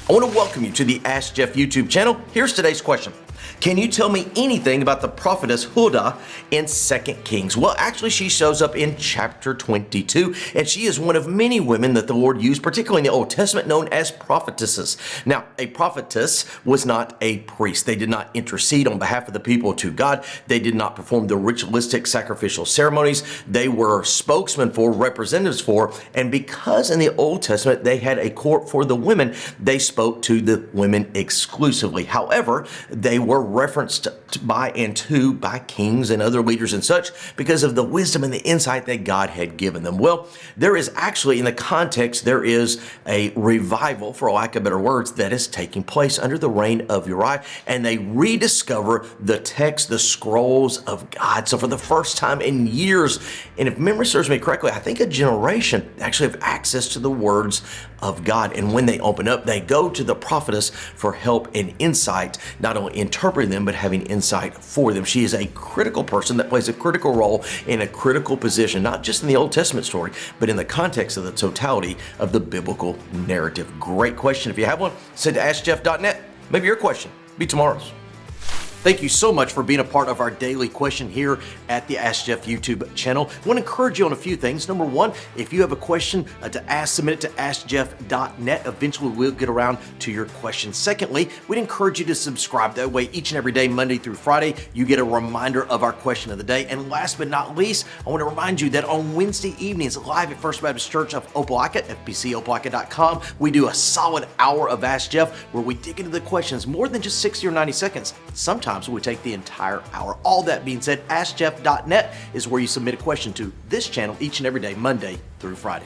I want to welcome you to the Ask Jeff YouTube channel. Here's today's question. Can you tell me anything about the prophetess Huldah in 2 Kings? Well, actually, she shows up in chapter 22, and she is one of many women that the Lord used, particularly in the Old Testament, known as prophetesses. Now, a prophetess was not a priest. They did not intercede on behalf of the people to God. They did not perform the ritualistic sacrificial ceremonies. They were spokesmen for, representatives for, and because in the Old Testament they had a court for the women, they spoke to the women exclusively. However, they were referenced by kings and other leaders and such because of the wisdom and the insight that God had given them. Well, there is actually, in the context, there is a revival, for lack of better words, that is taking place under the reign of Uriah, and they rediscover the text, the scrolls of God. So for the first time in years, and if memory serves me correctly, I think a generation actually have access to the words of God. And when they open up, they go to the prophetess for help and insight, not only interpreting them, but having insight for them. She is a critical person that plays a critical role in a critical position, not just in the Old Testament story, but in the context of the totality of the biblical narrative. Great question. If you have one, send to AskJeff.net. Maybe your question be tomorrow's. Thank you so much for being a part of our daily question here at the Ask Jeff YouTube channel. I want to encourage you on a few things. Number one, if you have a question to ask, submit it to AskJeff.net. Eventually, we'll get around to your question. Secondly, we'd encourage you to subscribe. That way, each and every day, Monday through Friday, you get a reminder of our question of the day. And last but not least, I want to remind you that on Wednesday evenings, live at First Baptist Church of Opelika, fbcopelika.com, we do a solid hour of Ask Jeff where we dig into the questions more than just 60 or 90 seconds. Sometimes we take the entire hour. All that being said, AskJeff.net is where you submit a question to this channel each and every day, Monday through Friday.